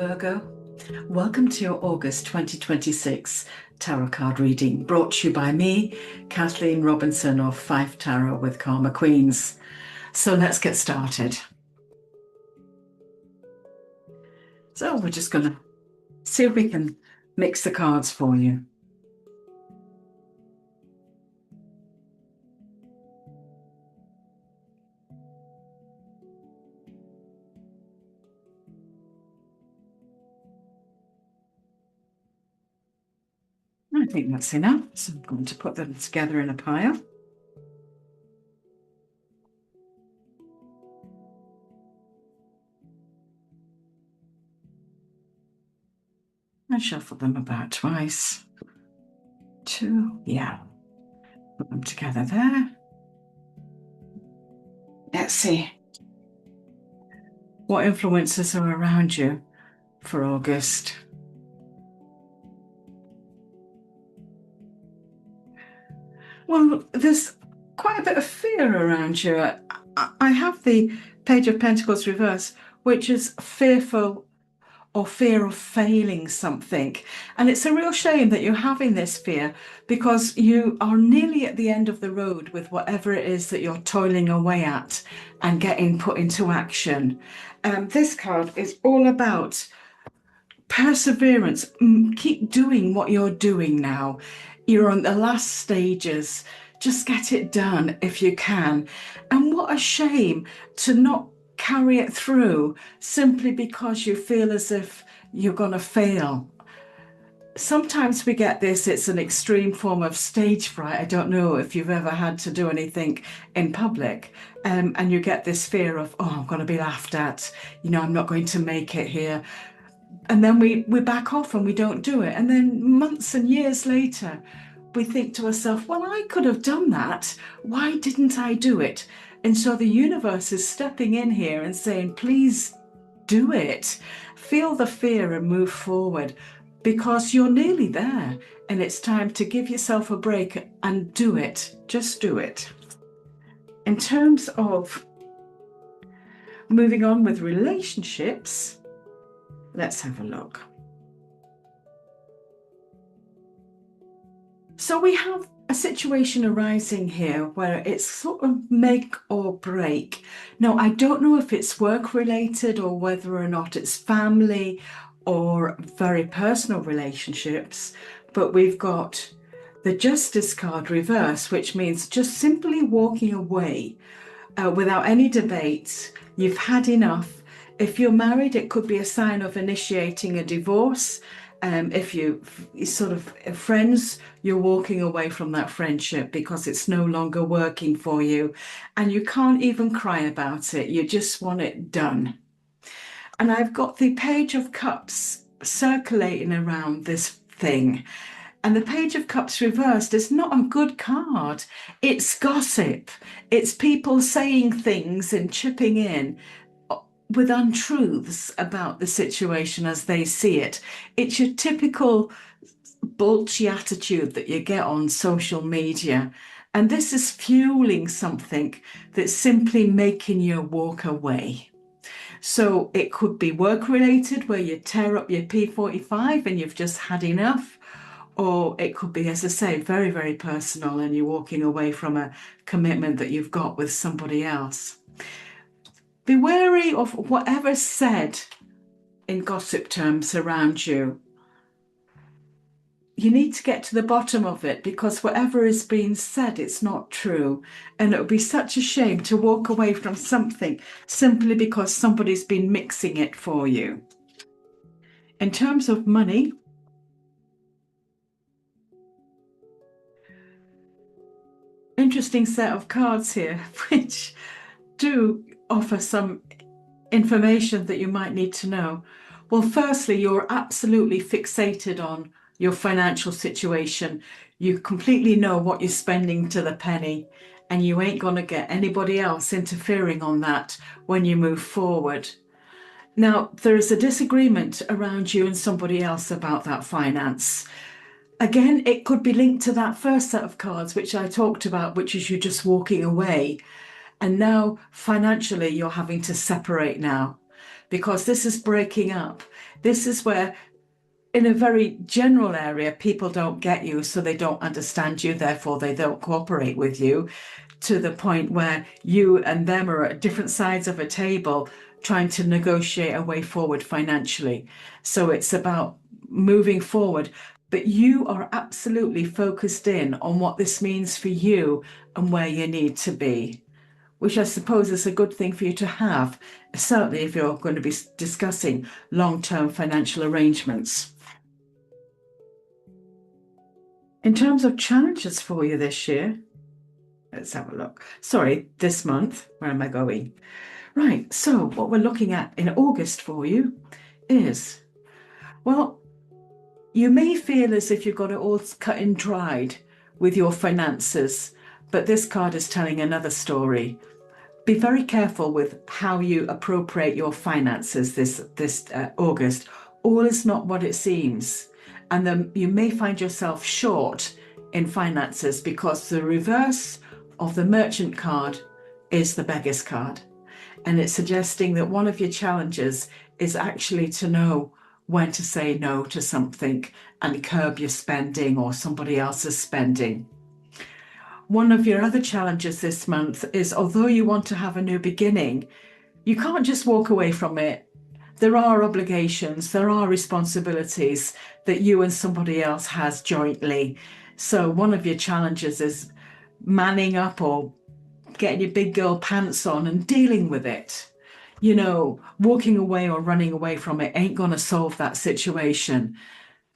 Virgo. Welcome to your August 2026 tarot card reading, brought to you by me, Kathleen Robinson of 5 Tarot with Karmaqueens. So let's get started. So we're just going to see if we can mix the cards for you. I think that's enough, so I'm going to put them together in a pile. And shuffle them about twice. 2, yeah. Put them together there. Let's see what influences are around you for August. Well, there's quite a bit of fear around you. I have the Page of Pentacles reverse, which is fearful or fear of failing something. And it's a real shame that you're having this fear because you are nearly at the end of the road with whatever it is that you're toiling away at and getting put into action. This card is all about perseverance. Keep doing what you're doing now. You're on the last stages. Just get it done if you can. And what a shame to not carry it through simply because you feel as if you're going to fail. Sometimes we get this, it's an extreme form of stage fright. I don't know if you've ever had to do anything in public and you get this fear of, oh, I'm going to be laughed at, I'm not going to make it here. And then we back off and we don't do it. And then months and years later, we think to ourselves, well, I could have done that. Why didn't I do it? And so the universe is stepping in here and saying, please do it. Feel the fear and move forward because you're nearly there. And it's time to give yourself a break and do it. Just do it. In terms of moving on with relationships, let's have a look. So we have a situation arising here where it's sort of make or break. Now, I don't know if it's work related or whether or not it's family or very personal relationships, but we've got the Justice card reverse, which means just simply walking away without any debate. You've had enough. If you're married, it could be a sign of initiating a divorce. If you sort of friends, you're walking away from that friendship because it's no longer working for you and you can't even cry about it. You just want it done. And I've got the Page of Cups circulating around this thing. And the Page of Cups reversed is not a good card. It's gossip. It's people saying things and chipping in with untruths about the situation as they see it. It's your typical bulgy attitude that you get on social media. And this is fueling something that's simply making you walk away. So it could be work related where you tear up your P45 and you've just had enough. Or it could be, as I say, very, very personal and you're walking away from a commitment that you've got with somebody else. Be wary of whatever's said in gossip terms around you. You need to get to the bottom of it because whatever is being said, it's not true. And it would be such a shame to walk away from something simply because somebody's been mixing it for you. In terms of money, interesting set of cards here, which do offer some information that you might need to know. Well, firstly, you're absolutely fixated on your financial situation. You completely know what you're spending to the penny, and you ain't going to get anybody else interfering on that when you move forward. Now, there is a disagreement around you and somebody else about that finance. Again, it could be linked to that first set of cards, which I talked about, which is you just walking away. And now financially, you're having to separate now because this is breaking up. This is where, in a very general area, people don't get you, so they don't understand you, therefore they don't cooperate with you, to the point where you and them are at different sides of a table trying to negotiate a way forward financially. So it's about moving forward. But you are absolutely focused in on what this means for you and where you need to be, which I suppose is a good thing for you to have, certainly if you're going to be discussing long-term financial arrangements. In terms of challenges for you this year, let's have a look. Sorry, this month, where am I going? Right, so what we're looking at in August for you is, well, you may feel as if you've got it all cut and dried with your finances, but this card is telling another story. Be very careful with how you appropriate your finances this August. All is not what it seems. And then you may find yourself short in finances because the reverse of the merchant card is the beggar's card. And it's suggesting that one of your challenges is actually to know when to say no to something and curb your spending or somebody else's spending. One of your other challenges this month is, although you want to have a new beginning, you can't just walk away from it. There are obligations, there are responsibilities that you and somebody else has jointly. So one of your challenges is manning up or getting your big girl pants on and dealing with it. You know, walking away or running away from it ain't going to solve that situation.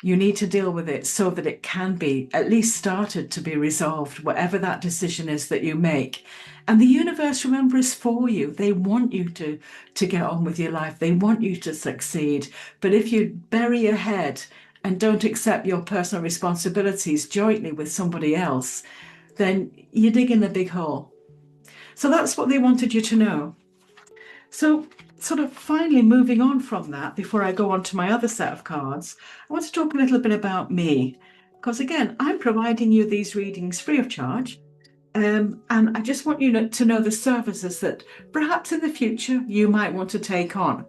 You need to deal with it so that it can be at least started to be resolved, whatever that decision is that you make. And the universe, remember, is for you. They want you to get on with your life. They want you to succeed. But if you bury your head and don't accept your personal responsibilities jointly with somebody else, then you're digging a big hole. So that's what they wanted you to know. So sort of finally moving on from that, before I go on to my other set of cards, I want to talk a little bit about me. Because again, I'm providing you these readings free of charge. And I just want you to know the services that perhaps in the future you might want to take on.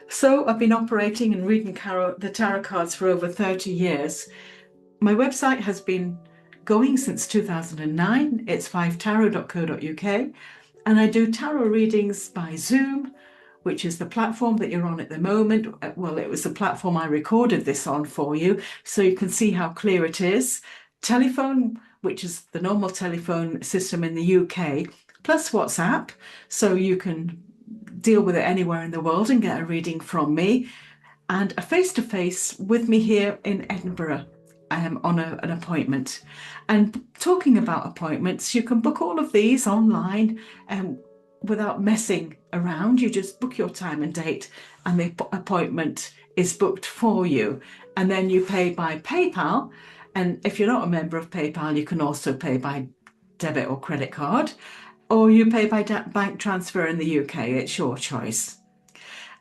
So I've been operating and reading the tarot cards for over 30 years. My website has been going since 2009. It's 5tarot.co.uk. And I do tarot readings by Zoom, which is the platform that you're on at the moment. Well, it was the platform I recorded this on for you, so you can see how clear it is. Telephone, which is the normal telephone system in the UK, plus WhatsApp, so you can deal with it anywhere in the world and get a reading from me. And a face-to-face with me here in Edinburgh on an appointment. And talking about appointments, you can book all of these online without messing around. You just book your time and date and the appointment is booked for you. And then you pay by PayPal. And if you're not a member of PayPal, you can also pay by debit or credit card, or you pay by bank transfer in the UK. It's your choice.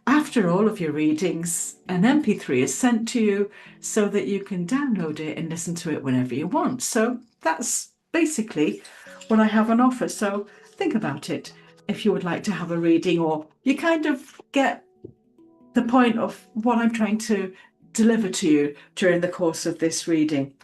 After all of your readings, an MP3 is sent to you so that you can download it and listen to it whenever you want. So that's basically what I have on offer. So think about it if you would like to have a reading, or you kind of get the point of what I'm trying to deliver to you during the course of this reading.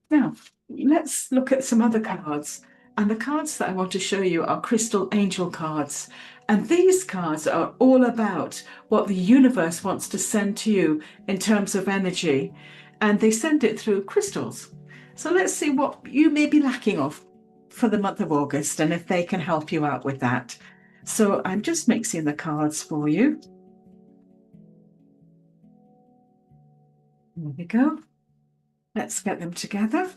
Now, let's look at some other cards. And the cards that I want to show you are crystal angel cards. And these cards are all about what the universe wants to send to you in terms of energy. And they send it through crystals. So let's see what you may be lacking of for the month of August and if they can help you out with that. So I'm just mixing the cards for you. There we go. Let's get them together.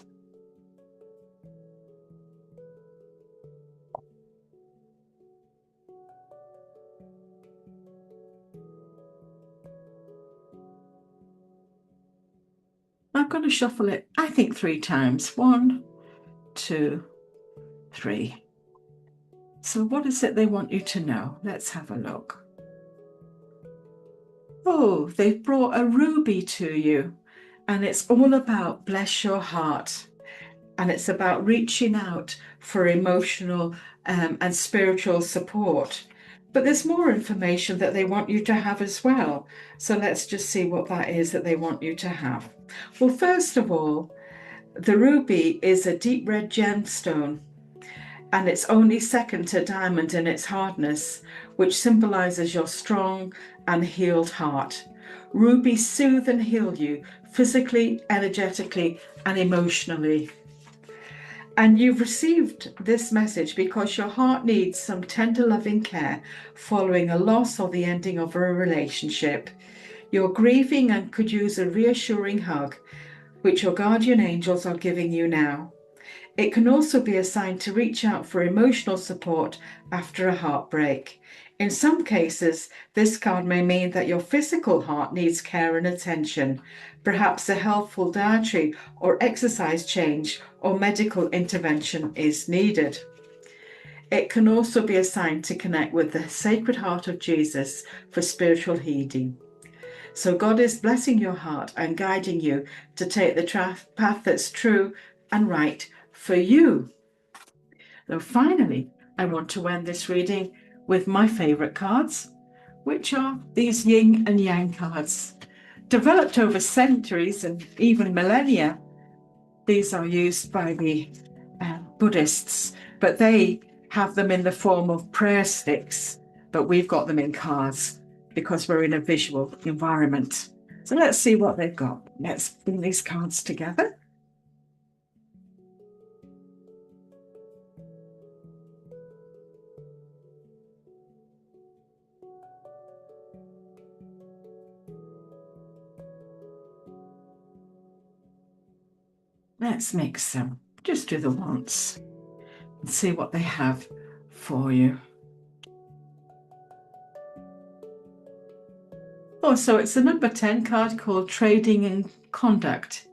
I'm going to shuffle it, I think, 3 times. 1, 2, 3. So what is it they want you to know? Let's have a look. Oh, they've brought a ruby to you, and it's all about bless your heart. And it's about reaching out for emotional and spiritual support. But there's more information that they want you to have as well. So let's just see what that is that they want you to have. Well, first of all, the ruby is a deep red gemstone, and it's only second to diamond in its hardness, which symbolizes your strong and healed heart. Rubies soothe and heal you physically, energetically, and emotionally. And you've received this message because your heart needs some tender, loving care following a loss or the ending of a relationship. You're grieving and could use a reassuring hug, which your guardian angels are giving you now. It can also be a sign to reach out for emotional support after a heartbreak. In some cases, this card may mean that your physical heart needs care and attention. Perhaps a helpful dietary or exercise change or medical intervention is needed. It can also be a sign to connect with the Sacred Heart of Jesus for spiritual healing. So God is blessing your heart and guiding you to take the path that's true and right for you. Now, finally, I want to end this reading with my favorite cards, which are these yin and yang cards. Developed over centuries and even millennia, these are used by the Buddhists, but they have them in the form of prayer sticks, but we've got them in cards because we're in a visual environment. So let's see what they've got. Let's bring these cards together. Let's mix them. Just do the once and see what they have for you. Oh, so it's the number 10 card called Trading and Conduct.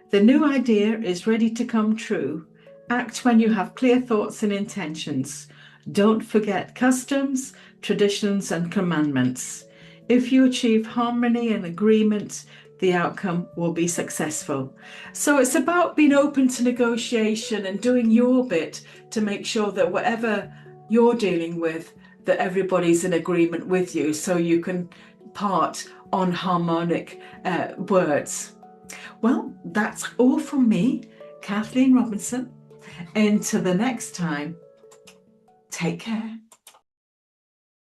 The new idea is ready to come true. Act when you have clear thoughts and intentions. Don't forget customs, traditions, and commandments. If you achieve harmony and agreement, the outcome will be successful. So it's about being open to negotiation and doing your bit to make sure that whatever you're dealing with, that everybody's in agreement with you so you can part on harmonic words. Well, that's all from me, Kathleen Robinson. Until the next time, take care.